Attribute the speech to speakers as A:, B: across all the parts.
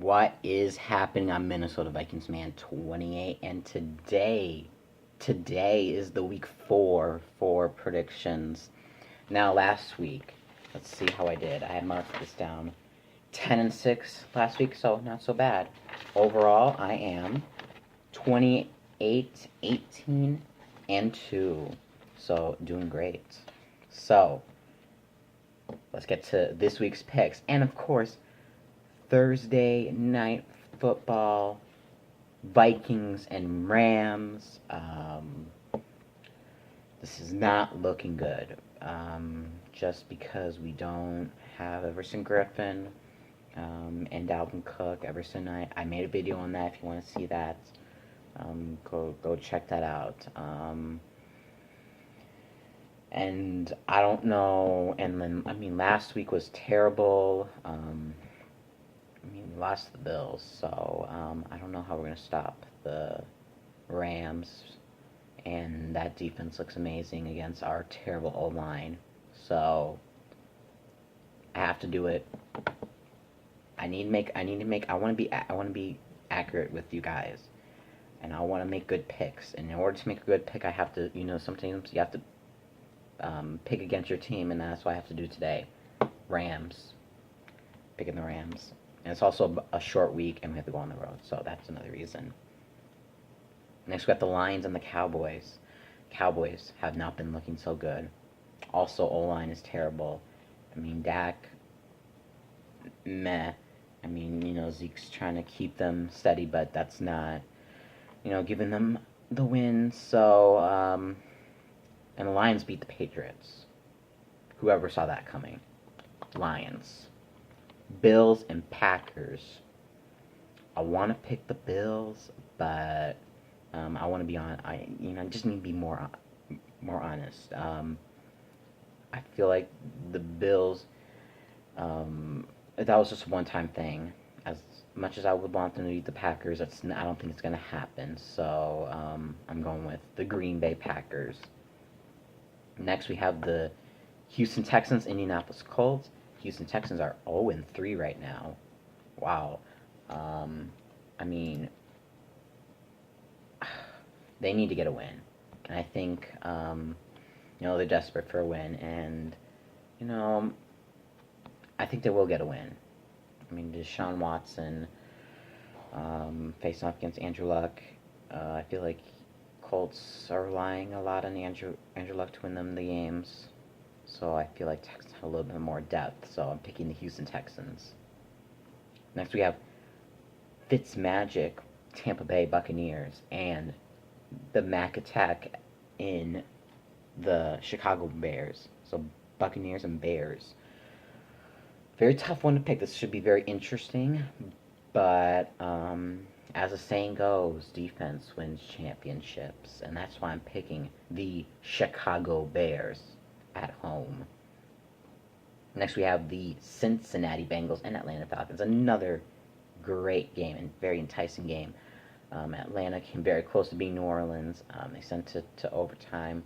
A: What is happening? I'm Minnesota Vikings man 28, and today is the week 4 for predictions. Now last week, let's see how I did. I had marked this down. 10-6 last week, so not so bad. Overall, I am 28, 18, and 2. So doing great. So let's get to this week's picks. And of course, Thursday night football, Vikings and Rams. This is not looking good. Just because we don't have Everson Griffin and Dalvin Cook. Everson, I made a video on that. If you want to see that, go check that out. And I don't know. And then last week was terrible. We lost the Bills, so I don't know how we're going to stop the Rams. And that defense looks amazing against our terrible O-line. So I have to do it. I want to be accurate with you guys. And I want to make good picks. And in order to make a good pick, I have to, sometimes you have to pick against your team, and that's what I have to do today. Rams. Picking the Rams. And it's also a short week, and we have to go on the road, so that's another reason. Next, we got the Lions and the Cowboys. Cowboys have not been looking so good. Also, O-line is terrible. Dak, meh. Zeke's trying to keep them steady, but that's not, giving them the win. So, and the Lions beat the Patriots. Whoever saw that coming. Lions. Bills and Packers. I want to pick the Bills, but I want to be on. I just need to be more honest. I feel like the Bills. That was just a one-time thing. As much as I would want them to beat the Packers, I don't think it's going to happen. So I'm going with the Green Bay Packers. Next, we have the Houston Texans, Indianapolis Colts. Houston Texans are 0-3 right now. Wow. They need to get a win. And I think, they're desperate for a win. And, I think they will get a win. Deshaun Watson facing off against Andrew Luck. I feel like Colts are relying a lot on Andrew Luck to win them the games. So I feel like Texans have a little bit more depth. So I'm picking the Houston Texans. Next we have Fitzmagic, Tampa Bay Buccaneers, and the Mac Attack in the Chicago Bears. So Buccaneers and Bears. Very tough one to pick. This should be very interesting. But as the saying goes, defense wins championships. And that's why I'm picking the Chicago Bears at home. Next we have the Cincinnati Bengals and Atlanta Falcons. Another great game and very enticing game. Atlanta came very close to being New Orleans. They sent it to overtime.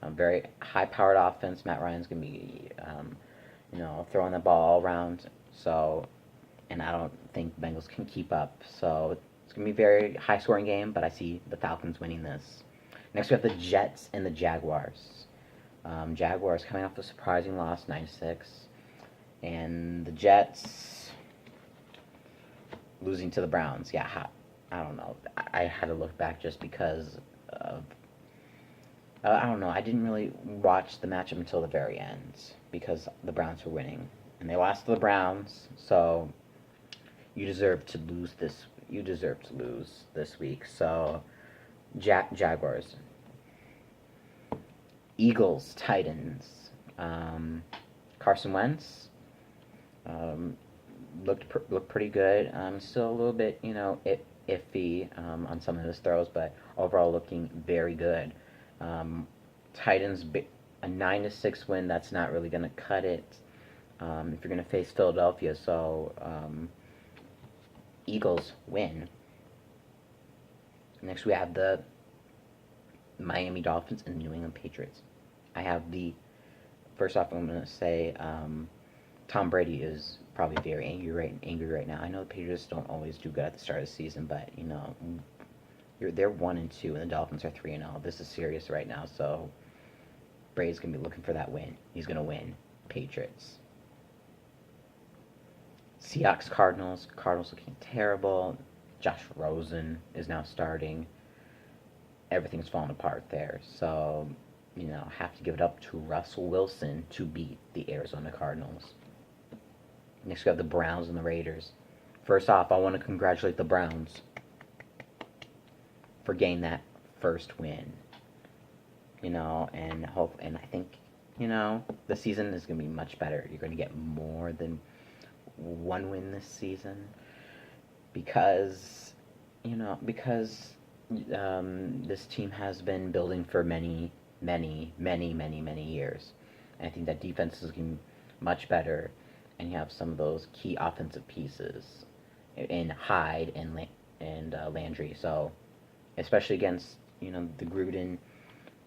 A: Very high-powered offense. Matt Ryan's going to be, throwing the ball all around. So, and I don't think the Bengals can keep up. So it's going to be a very high-scoring game, but I see the Falcons winning this. Next we have the Jets and the Jaguars. Jaguars coming off a surprising loss, 9-6. And the Jets losing to the Browns. Yeah, I don't know. I had to look back just because of... I don't know. I didn't really watch the matchup until the very end because the Browns were winning. And they lost to the Browns, so you deserve to lose this. You deserve to lose this week. So, Jaguars. Eagles, Titans. Carson Wentz looked pretty good. Still a little bit, iffy on some of his throws, but overall looking very good. Titans, a 9-6 win. That's not really going to cut it if you're going to face Philadelphia. So Eagles win. Next we have the Miami Dolphins and the New England Patriots. I have first off, I'm going to say Tom Brady is probably very angry right now. I know the Patriots don't always do good at the start of the season, but they're 1-2, and the Dolphins are 3-0. This is serious right now, so Brady's gonna be looking for that win. He's gonna win. Patriots. Seahawks, Cardinals. Cardinals looking terrible. Josh Rosen is now starting. Everything's falling apart there. So, have to give it up to Russell Wilson to beat the Arizona Cardinals. Next, we have the Browns and the Raiders. First off, I want to congratulate the Browns for getting that first win. And I think, the season is going to be much better. You're going to get more than one win this season because this team has been building for many, many, many, many, many years. And I think that defense is getting much better, and you have some of those key offensive pieces in Hyde and Landry. So, especially against the Gruden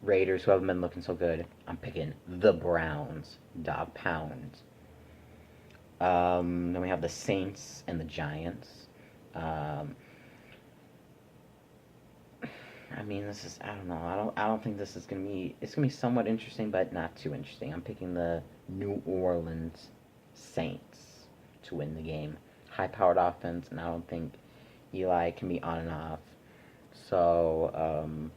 A: Raiders, who haven't been looking so good, I'm picking the Browns, dog pound. Then we have the Saints and the Giants. I don't know. I don't think this is gonna be. It's gonna be somewhat interesting, but not too interesting. I'm picking the New Orleans Saints to win the game. High-powered offense, and I don't think Eli can be on and off. So,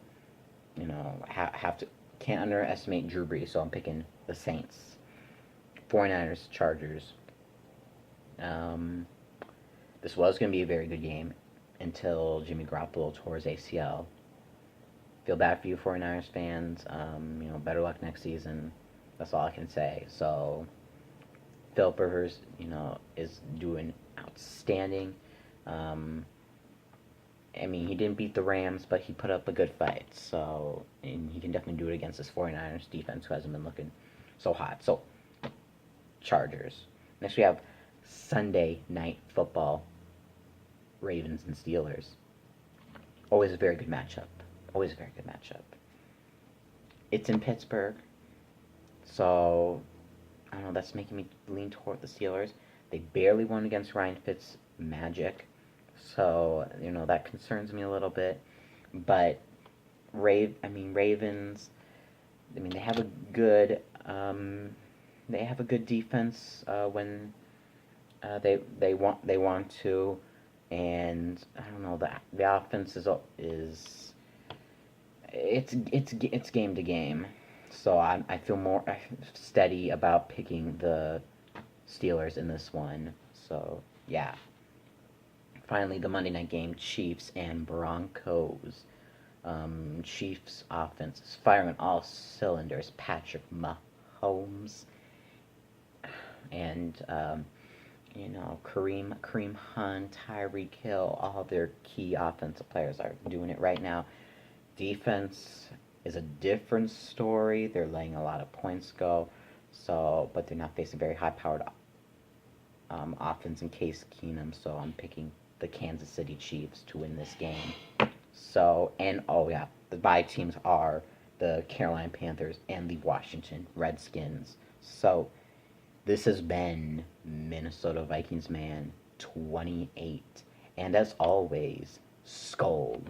A: have to can't underestimate Drew Brees. So I'm picking the Saints. 49ers, Chargers. This was going to be a very good game until Jimmy Garoppolo tore his ACL. Feel bad for you 49ers fans. Better luck next season. That's all I can say. So, Philip Rivers, is doing outstanding. He didn't beat the Rams, but he put up a good fight. So, and he can definitely do it against this 49ers defense who hasn't been looking so hot. So, Chargers. Next we have Sunday Night Football. Ravens and Steelers. Always a very good matchup. Always a very good matchup. It's in Pittsburgh. So, I don't know, that's making me lean toward the Steelers. They barely won against Ryan Fitz Magic. So, that concerns me a little bit. But Ravens, they have a good defense when they want to, and I don't know, the offense is it's game to game. So I feel more steady about picking the Steelers in this one. So yeah. Finally, the Monday night game, Chiefs and Broncos. Chiefs offense is firing all cylinders. Patrick Mahomes and Kareem Hunt, Tyreek Hill, all their key offensive players are doing it right now. Defense is a different story. They're letting a lot of points go, but they're not facing very high-powered offense in Case Keenum. So I'm picking the Kansas City Chiefs to win this game. So, and the bye teams are the Carolina Panthers and the Washington Redskins. So, this has been Minnesota Vikings Man 28. And as always, Skol.